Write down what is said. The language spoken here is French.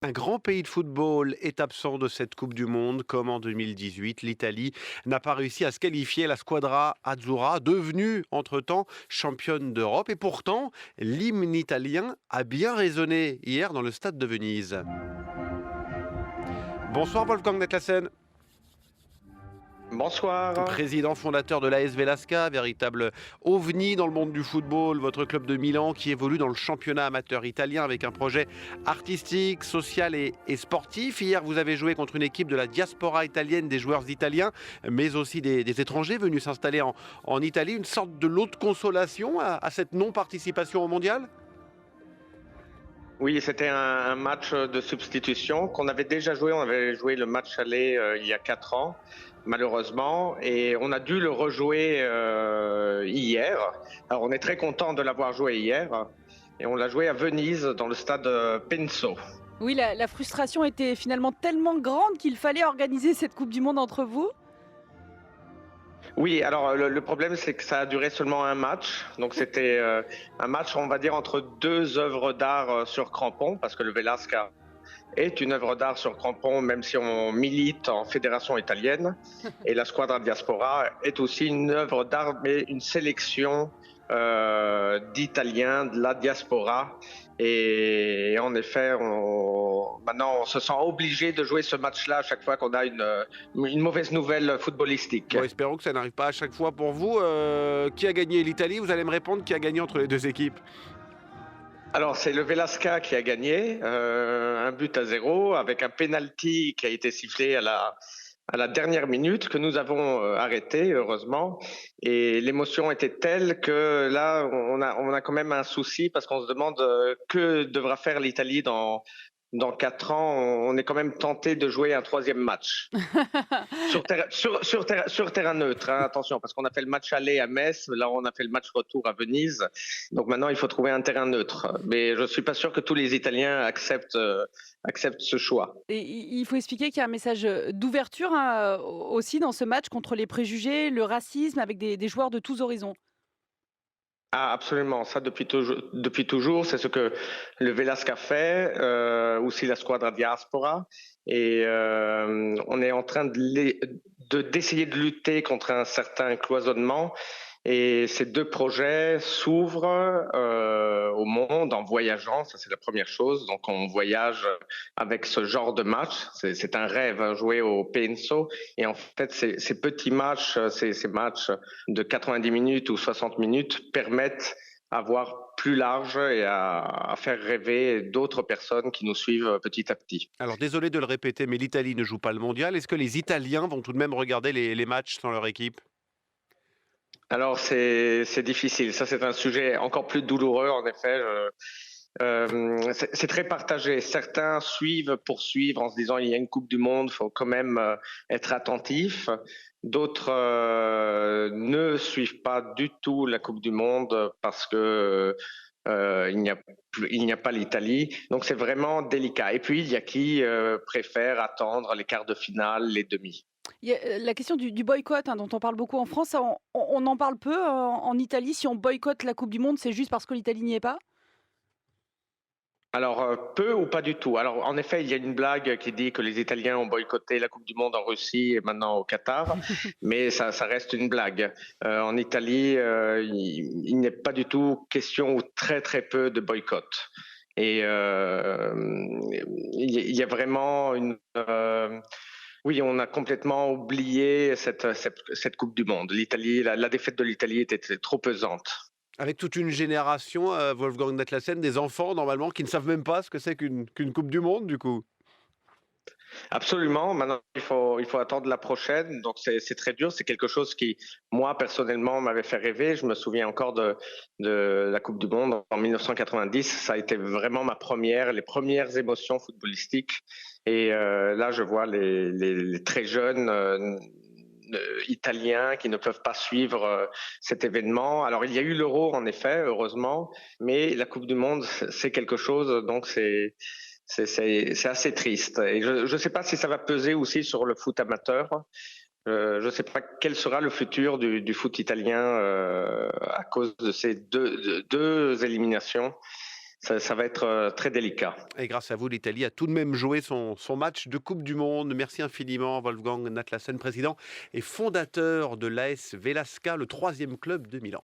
Un grand pays de football est absent de cette Coupe du Monde, comme en 2018. L'Italie n'a pas réussi à se qualifier. La squadra Azzurra, devenue entre-temps championne d'Europe. Et pourtant, l'hymne italien a bien résonné hier dans le stade de Venise. Bonsoir Wolfgang Netlassen. Bonsoir. Président fondateur de l'AS Velasca, véritable ovni dans le monde du football, votre club de Milan qui évolue dans le championnat amateur italien avec un projet artistique, social et sportif. Hier, vous avez joué contre une équipe de la diaspora italienne, des joueurs italiens, mais aussi des étrangers venus s'installer en Italie. Une sorte de lot de consolation à cette non-participation au mondial. Oui, c'était un match de substitution qu'on avait déjà joué. On avait joué le match aller il y a 4 ans, malheureusement, et on a dû le rejouer hier. Alors, on est très content de l'avoir joué hier, et on l'a joué à Venise dans le stade Penso. Oui, la frustration était finalement tellement grande qu'il fallait organiser cette Coupe du Monde entre vous. Oui, alors le problème c'est que ça a duré seulement un match, donc c'était un match on va dire entre deux œuvres d'art sur crampon, parce que le Velasca est une œuvre d'art sur crampon, même si on milite en fédération italienne. Et la Squadra Diaspora est aussi une œuvre d'art, mais une sélection d'Italiens de la diaspora. Et en effet, maintenant, on se sent obligé de jouer ce match-là à chaque fois qu'on a une mauvaise nouvelle footballistique. Bon, espérons que ça n'arrive pas à chaque fois pour vous. Qui a gagné l'Italie? Vous allez me répondre qui a gagné entre les deux équipes. Alors, c'est le Velasca qui a gagné, 1-0 avec un penalty qui a été sifflé à la dernière minute que nous avons arrêté, heureusement. Et l'émotion était telle que là, on a quand même un souci parce qu'on se demande que devra faire l'Italie dans 4 ans. On est quand même tenté de jouer un troisième match. Sur terrain neutre, hein, attention, parce qu'on a fait le match aller à Metz, là on a fait le match retour à Venise. Donc maintenant il faut trouver un terrain neutre. Mais je ne suis pas sûr que tous les Italiens acceptent ce choix. Et il faut expliquer qu'il y a un message d'ouverture hein, aussi dans ce match contre les préjugés, le racisme, avec des joueurs de tous horizons. Ah, absolument, ça depuis toujours, c'est ce que le Velasca fait, aussi la Squadra Diaspora. Et on est en train d'essayer de lutter contre un certain cloisonnement. Et ces deux projets s'ouvrent au monde en voyageant, ça c'est la première chose. Donc on voyage avec ce genre de match, c'est un rêve, hein, jouer au Penso. Et en fait, ces petits matchs, ces matchs de 90 minutes ou 60 minutes permettent à voir plus large et à faire rêver d'autres personnes qui nous suivent petit à petit. Alors désolé de le répéter, mais l'Italie ne joue pas le mondial. Est-ce que les Italiens vont tout de même regarder les matchs sans leur équipe? Alors c'est difficile. Ça c'est un sujet encore plus douloureux en effet. C'est très partagé. Certains suivent pour suivre en se disant il y a une Coupe du Monde, faut quand même être attentif. D'autres ne suivent pas du tout la Coupe du Monde parce que il n'y a pas l'Italie. Donc c'est vraiment délicat. Et puis il y a qui préfère attendre les quarts de finale, les demi. Il y a, la question du boycott hein, dont on parle beaucoup en France, ça, on en parle peu en Italie. Si on boycotte la Coupe du Monde, c'est juste parce que l'Italie n'y est pas. Alors, peu ou pas du tout. Alors, en effet, il y a une blague qui dit que les Italiens ont boycotté la Coupe du Monde en Russie et maintenant au Qatar, mais ça reste une blague. En Italie, il n'est pas du tout question ou très très peu de boycott. Et il y a vraiment oui, on a complètement oublié cette Coupe du Monde. L'Italie, la défaite de l'Italie était trop pesante. Avec toute une génération, Wolfgang Netlassen, des enfants normalement qui ne savent même pas ce que c'est qu'une Coupe du Monde du coup. Absolument. Maintenant, il faut attendre la prochaine. Donc, c'est très dur. C'est quelque chose qui, moi, personnellement, m'avait fait rêver. Je me souviens encore de la Coupe du Monde en 1990. Ça a été vraiment les premières émotions footballistiques. Et là, je vois les très jeunes Italiens qui ne peuvent pas suivre cet événement. Alors, il y a eu l'Euro, en effet, heureusement, mais la Coupe du Monde, c'est quelque chose. Donc, c'est assez triste. Et je ne sais pas si ça va peser aussi sur le foot amateur. Je ne sais pas quel sera le futur du foot italien à cause de ces deux éliminations. ça va être très délicat. Et grâce à vous, l'Italie a tout de même joué son match de Coupe du Monde. Merci infiniment, Wolfgang Natlassen, président et fondateur de l'AS Velasca, le 3e club de Milan.